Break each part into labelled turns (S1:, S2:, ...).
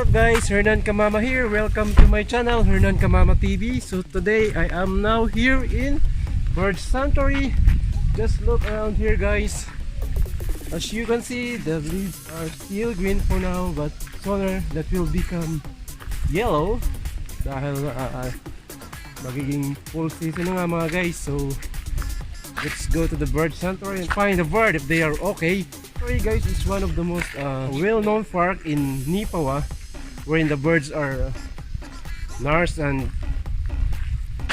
S1: What's up guys, Hernan Kamama here. Welcome to my channel, Hernan Kamama TV. So today I am now here in Bird Sanctuary. Just look around here guys. As you can see, the leaves are still green for now, but sooner that will become yellow dahil magiging full season na nga mga guys. So let's go to the Bird Sanctuary and find a bird if they are okay. Sanctuary guys is one of the most well-known park in Neepawa, wherein the birds are nursed and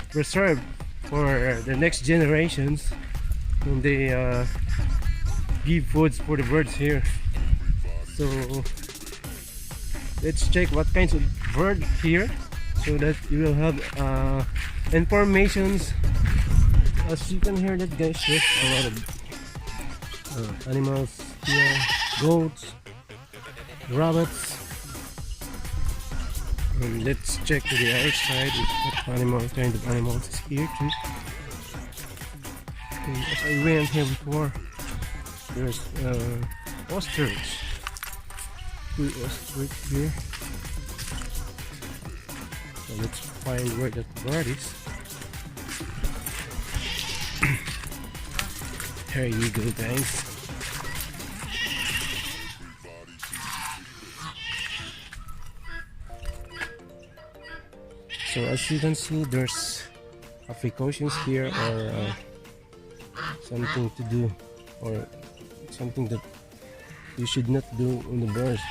S1: preserved for the next generations when they give foods for the birds here. So let's check what kinds of bird here so that you will have informations. As you can hear that guys, there's a lot of animals here, goats, rabbits. And let's check to the other side what kind of animals is here too. Okay, as I went here before, there's ostrich. Two ostrich here. So let's find where that bird is. There you go guys. So as you can see, there's precautions here or something to do or something that you should not do on the birds.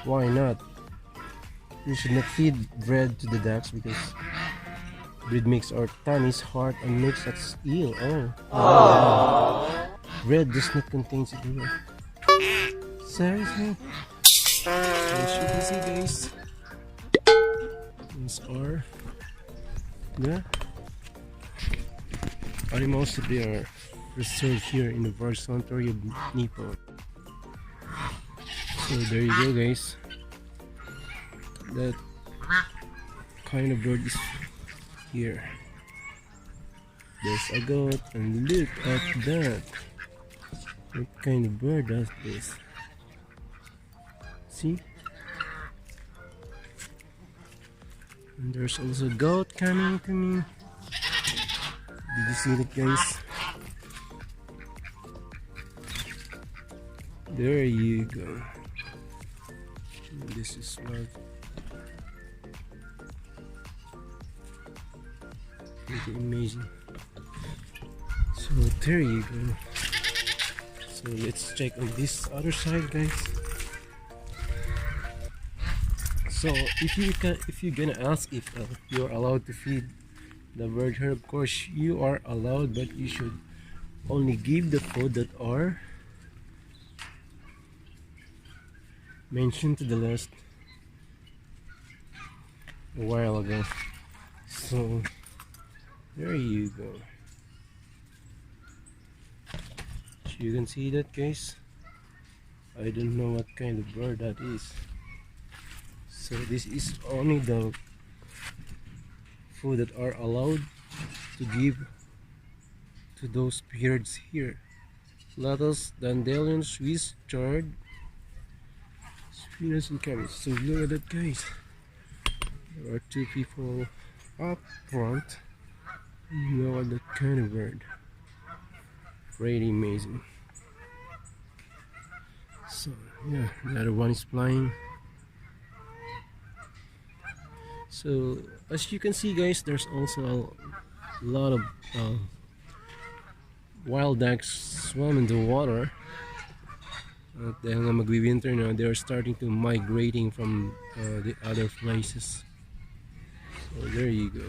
S1: Why not? You should not feed bread to the ducks because bread makes our tummies hard and makes us ill. Bread does not contain sugar. Seriously? So as you can see guys, these are the animals that they are preserved here in the Bird Sanctuary of Neepawa. So there you go guys. That kind of bird is here. There's a goat and look at that. What kind of bird does this? See? And there's also a goat coming to me. Did you see that guys? There you go. And this is what pretty amazing. So there you go. So let's check on this other side guys. So if you're gonna ask if you're allowed to feed the bird here, of course you are allowed, but you should only give the food that are mentioned to the list a while ago. So there you go. You can see that guys. I don't know what kind of bird that is. So this is only the food that are allowed to give to those birds here. Lettuce, dandelion, Swiss chard, spinach and cabbage. So look at that guys. There are two people up front. You know that kind of bird. Pretty amazing. So yeah, the other one is flying. So as you can see guys, there's also a lot of wild ducks swim in the water. Dahil nga magwi-winter na, they are starting to migrating from the other places. So there you go.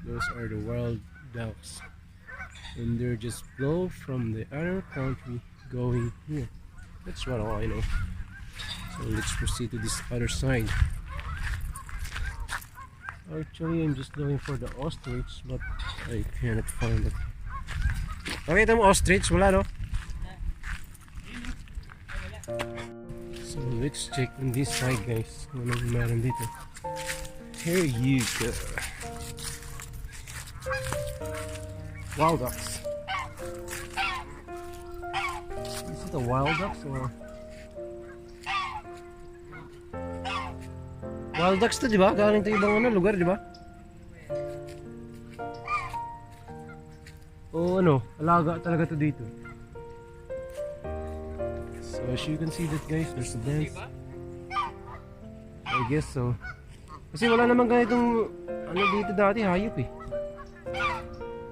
S1: Those are the wild ducks, and they're just flow from the other country going here. That's what all I know. So let's proceed to this other side. Actually, I'm just looking for the ostrich, but I cannot find it. Nakita mo ostrich? Wala no? So let's check on this side guys. Kung anong meron dito. Here you go. Wild ducks. Is it a wild ducks or Wild ducks to, di ba? Galing to ibang ano, lugar, di ba? O ano, alaga talaga to dito. So as you can see that guys, there's a dance. I guess so. Kasi wala naman ganitong ano dito dati, hayop eh.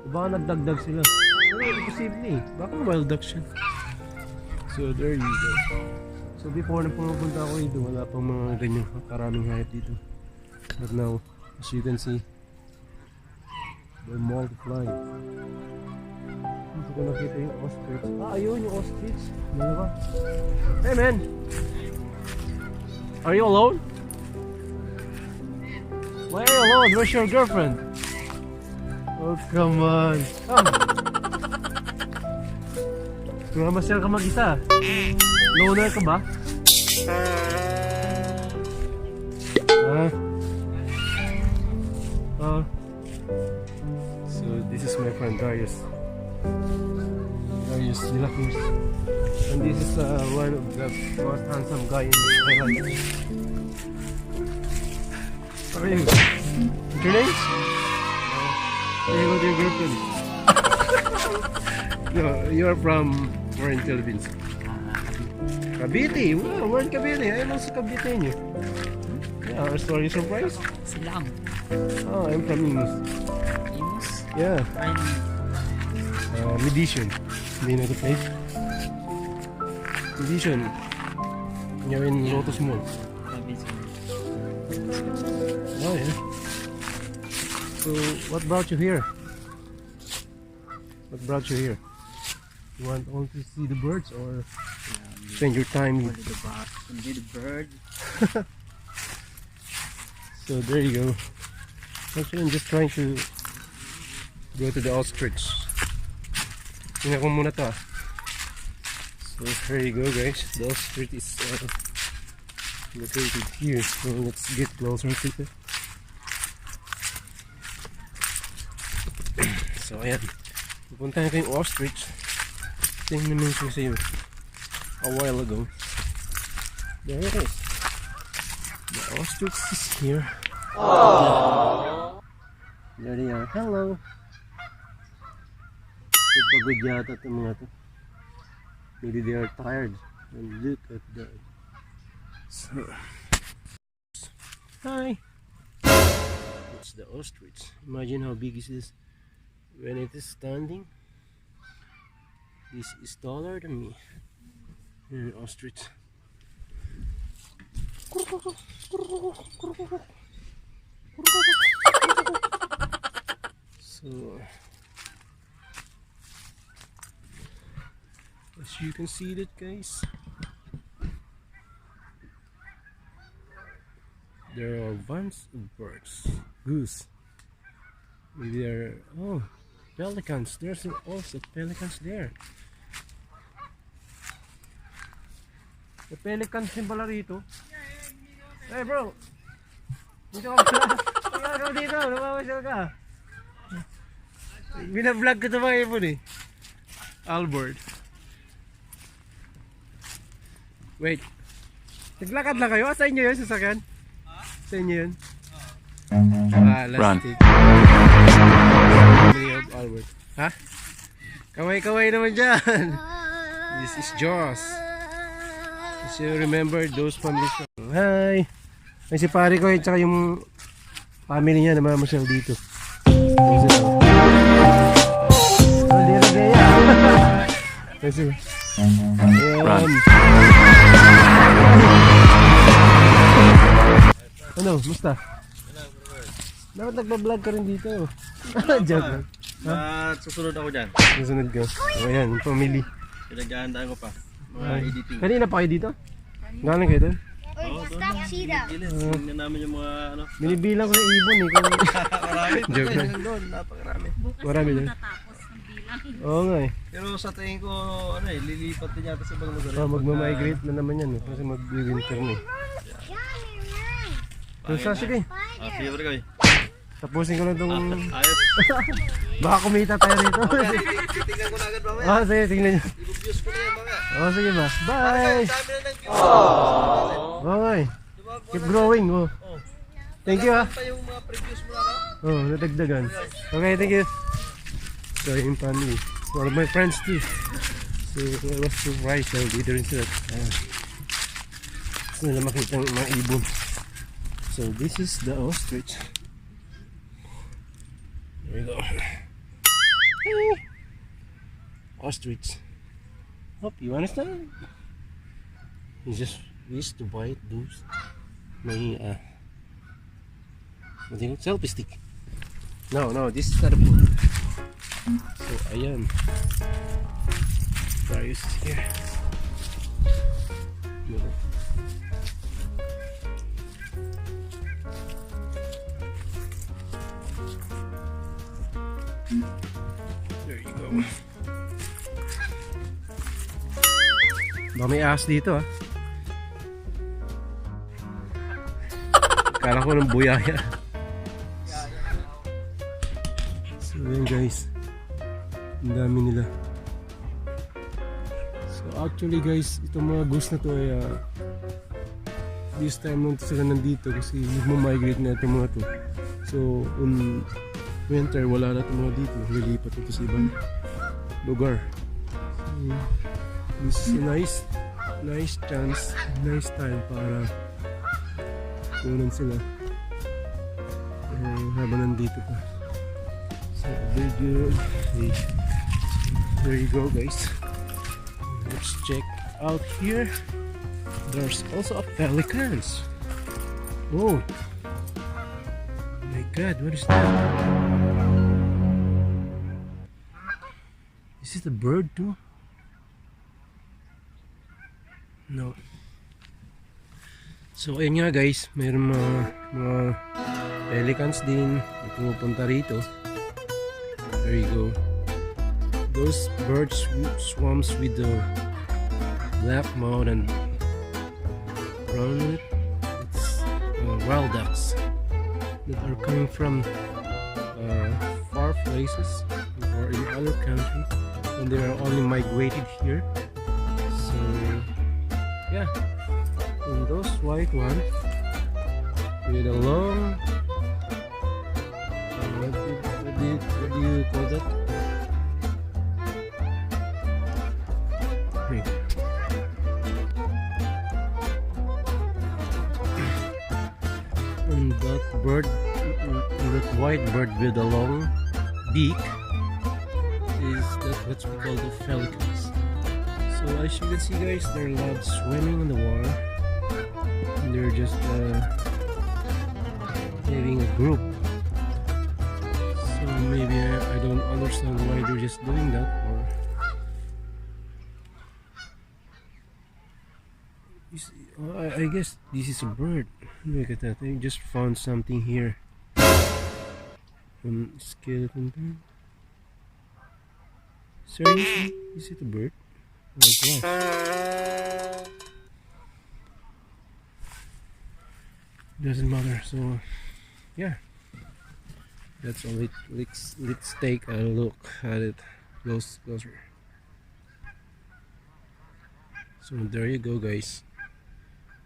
S1: O baka nagdagdag sila. Pero imposible eh. Baka wild ducks yan. So there you go. So before na pumupunta ako dito, wala pang mga ganyang karaming hayop dito. But now, as you can see, they're multiplying. Hindi ko nakita yung ostrich. Ayun yung ostrich. Dalawa. Hey man! Are you alone? Why are you alone? Where's your girlfriend? Oh, come on. Come. Masyal ka mag-isa. Loner ka ba? So this is my friend Darius. Darius Dilacruz. And this is one of the most handsome guy in Thailand. How are you? What's your name? Say hello to your girlfriend. No, you're from where in Philippines? Cavite. Wow, we're in Cavite. I'm also Cavite niyo. Yeah, are you surprised?
S2: Silang.
S1: Oh, I'm from Imus.
S2: Imus?
S1: Yeah.
S2: I'm
S1: Medition. Do you know the place? Medition. You're in Lotus Mall. Oh yeah. So what brought you here? What brought you here? You want only to see the birds or spend your time with
S2: the bird?
S1: So there you go. Actually, I'm just trying to go to the ostrich. Tingnan ko muna to. So here you go guys. The ostrich is located here. So let's get closer to it. So ayan. Pupuntahan ko yung ostrich. Tingnan naman ko sa iyo a while ago. There it is. The ostrich is here. Aww. There they are. Hello. Pagod yata itong mga to. Maybe they are tired. And look at that. So. Hi. It's the ostrich. Imagine how big is this when it is standing. This is taller than me. An ostrich. So as you can see that guys, there are a bunch of birds, goose. Maybe there are pelicans. There's also pelicans there. The pelicans din pala rito. Hey bro, dito ka pala. Ano dito? Namamasyal ka. Binablog ko ito mga ibon eh. Albert. Wait. Naglakad lang kayo? Sa inyo yun sasakyan? Sa inyo yun? Lastik. Albert. Ha? Kaway-kaway naman dyan. This is Jaws. So remember those families. Hi! Ay si pare ko at saka yung family niya namamasyal dito. Run. Ano? Musta? Dapat nagbablog ka rin dito. Joke lang.
S2: Susunod ako dyan.
S1: Susunod ka. Ayan, yung family.
S2: Pinaghahandaan ko pa. Mga editing.
S1: Kanina pa kayo dito? Galing kayo doon?
S3: Stop cheetah.
S2: Tingnan namin yung mga ano.
S1: Binibilang ko yung ibon eh.
S2: Marami.
S1: Joke lang.
S2: Napakarami.
S1: Marami din. Oo nga eh.
S2: Pero sa tingin ko, ano eh, lilipat din yata sa ibang lugar.
S1: Magmamigrate na naman yan eh. Kasi mag-winter na eh. So sige.
S2: Sige bro kayo.
S1: Tapusin ko lang itong...
S2: Ayos.
S1: Baka kumita tayo rito.
S2: Titingnan ko na agad mamaya.
S1: Sige, tingnan nyo.
S2: I-views ko na yan mamaya.
S1: Sige ba. Bye!
S2: Dami na ng views.
S1: Okay. Keep growing. Thank you ah.
S2: Pa yung mga previous mo na, no?
S1: Oh, nadagdagan. Okay, thank you. So, yung family. One of my friends too. So, I was surprised na dito rin sila. Gusto nila makita ng mga ibon. So, this is the ostrich. There you go. Ostrich. Hope you understand. He just used to bite those. May what do you call it? Selfie stick. No, this is not a food. So ayan. Darius is here. There you go. May ahas dito ah. Kala ko ng buyaya. So yan guys, ang dami nila. So actually guys, itong mga goose na to ay this time lang sila nandito kasi mag-migrate na itong mga to. So on winter wala na itong mga dito, lilipat ito sa ibang lugar. So, this is a nice chance, nice time para kunan sila habang nandito pa. So there you go guys. Let's check out here. There's also a pelicans. Oh my god, what is that? Is it a bird too? No. So ayun nga guys, mayroon mga pelicans din na pumupunta rito. There you go. Those birds swarms with the black mouth and brown. It's wild ducks that are coming from far places or in other country, and they are only migrated here. So yeah, and those white ones with a long what do you call that? Hey. And that bird, that white bird with a long beak, that's what we call the pelicans. So as you can see guys, they're loud swimming in the water, and they're just having a group. So maybe I don't understand why they're just doing that, or I guess this is a bird. Look at that, I just found something here. Skeleton bird. Seriously? Is it a bird? Oh gosh. Doesn't matter, so yeah, that's all it. Let's take a look at it closer. So there you go guys,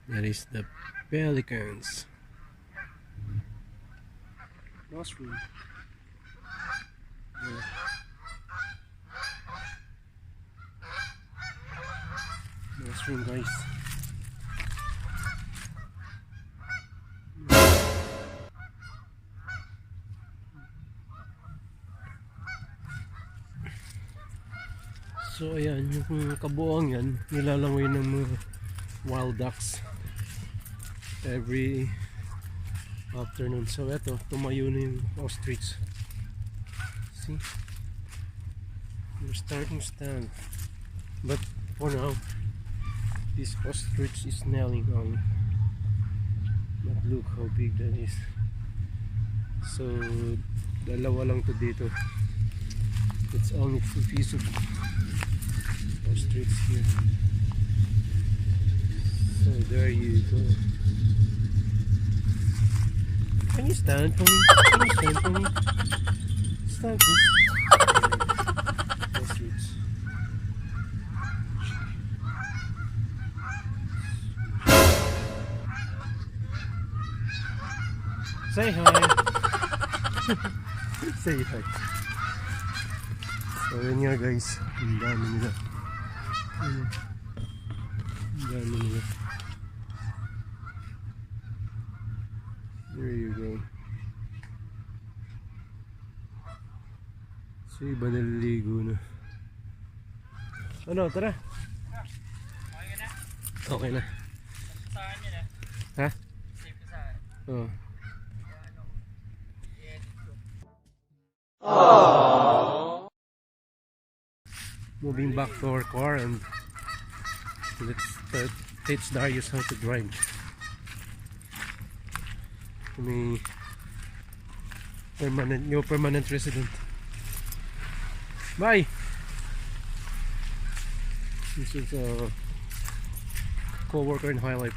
S1: that is the pelicans. Mushroom. Yeah. Mushroom guys. So ayan, yung kabuuan yan, nilalangoy ng mga wild ducks every afternoon. So eto, tumayo na yung ostrich. See? They're starting to stand. But for now, this ostrich is kneeling on. But look how big that is. So dalawa lang to dito. It's only 2 pieces of ostrich here. So there you go. Can you stand for me? Can you stand for me? Stand please. Ostrich. Say hi. Say hi. So yun nga guys, ang dami nila. Ang dami nila. There you go. So iba naliligo na. Ano, tara.
S2: Okay na?
S1: Okay na.
S2: Saan yun eh?
S1: Ha?
S2: Save ka saan?
S1: Oo.
S2: Kaya ano, i-edit ko.
S1: Moving back to our car and let's teach Darius how to drive. May new permanent resident. Bye! This is a co-worker in Highlight.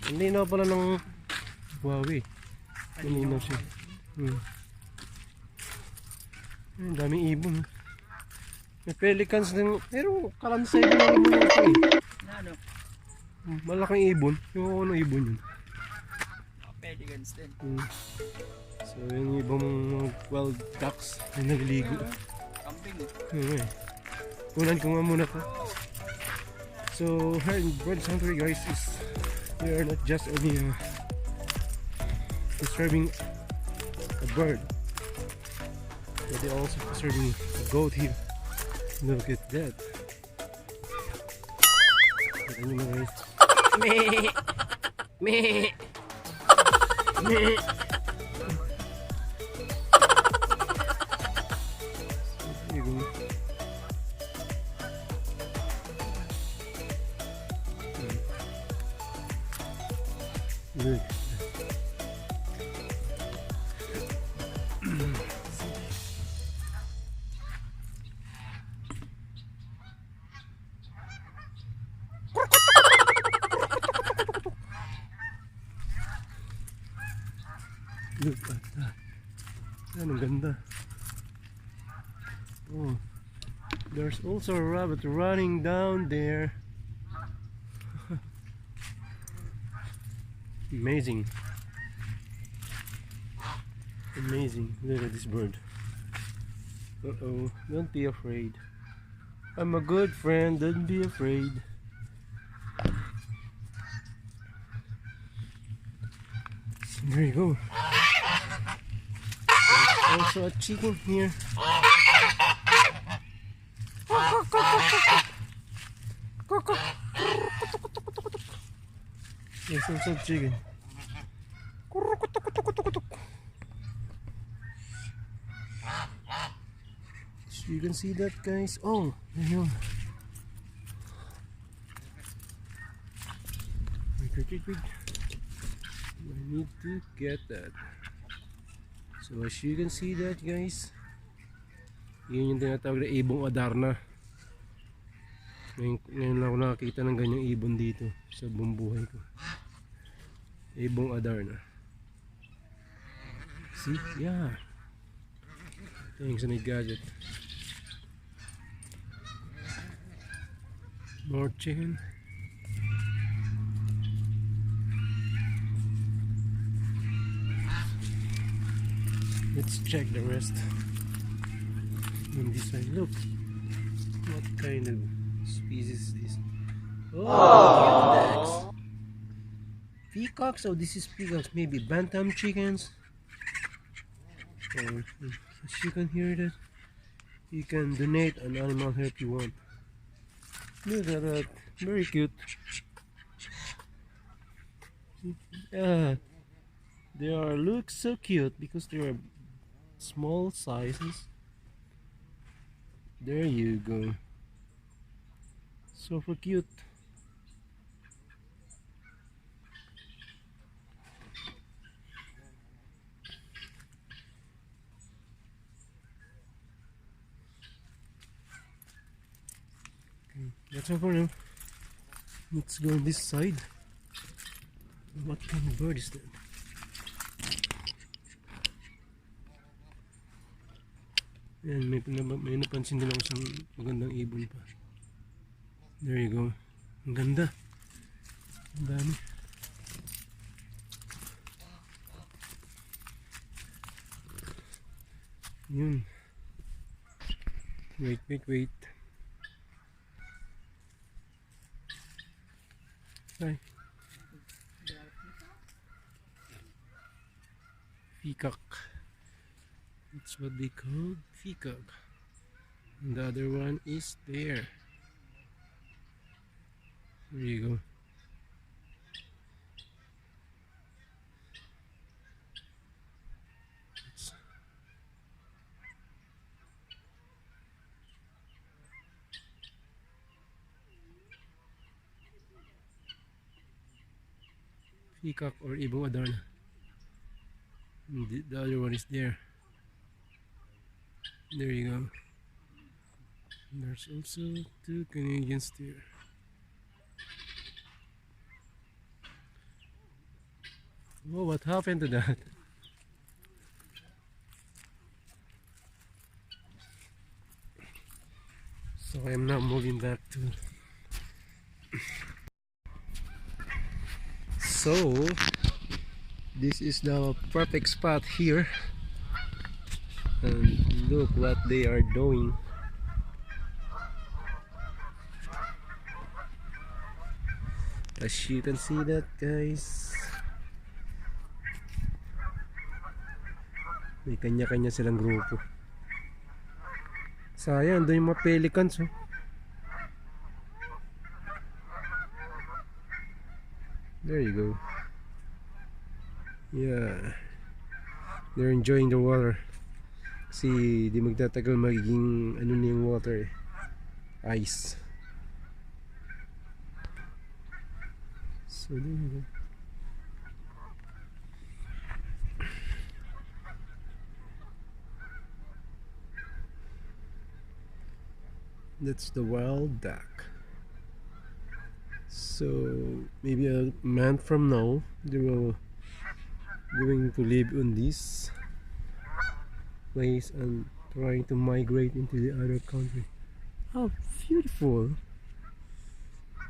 S1: Hindi na pala ng Huawei. Hindi na siya. Ang daming ibon. May pelicans din. Pero kalansay din ang ibon ito eh.
S2: Na ano?
S1: Malaking ibon. Yung ano ibon yun.
S2: Pelicans din.
S1: So yung ibang wild ducks na nagliligo.
S2: Camping eh.
S1: Okay. Kunan ko nga muna to. So here in bird sanctuary guys is we are not just only preserving a bird, but they also preserving a goat here. Look at that. Kita nyo mga guys. Meh! Meh! Meh! Here you go. Look. Look at that. Yan, ang ganda. Oh, there's also a rabbit running down there. Amazing. Amazing. Look at this bird. Uh-oh. Don't be afraid. I'm a good friend. Don't be afraid. So there you go. There's also a chicken here. There's also a chicken. So you can see that, guys. Oh, there you go. Wait. I need to get that. So as you can see that, guys, yun yung tinatawag na ibong adarna. Ngayon lang ako nakakita ng ganyang ibon dito sa buong buhay ko. Ibong adarna. See? Yeah. Thanks on a gadget. More chicken. Let's check the rest on this side. Look, what kind of species is this? Oh, peacocks. Oh, this is peacocks. Maybe bantam chickens. Or as you can hear that, you can donate an animal here if you want. Look at that, very cute. They look so cute because they are small sizes. There you go. Super cute. Okay, that's all for now. Let's go on this side. What kind of bird is that? Ayan, may napansin din ako isang magandang ibon pa. There you go. Ang ganda. Ang dami. Yun. Wait. Ay, peacock. That's what they call peacock. And the other one is there. There you go. It's peacock or ibong adarna. And the other one is there. There you go. And there's also two Canadians there. Oh, what happened to that? So I am now moving back to. So this is the perfect spot here, and look what they are doing. As you can see that, guys, may kanya-kanya silang grupo. Sayang, doon yung mga pelicans, oh. There you go. Yeah, they're enjoying the water. Kasi di magtatagal magiging ano na yung water eh. Ice. So there you go. That's the wild duck. So maybe a month from now they will going to live on this place and trying to migrate into the other country. How beautiful!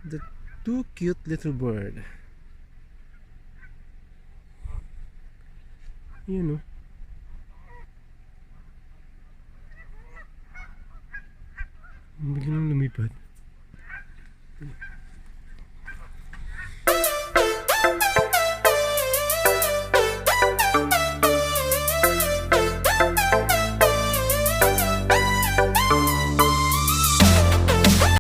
S1: The two cute little bird. You know. Biglang lumipad.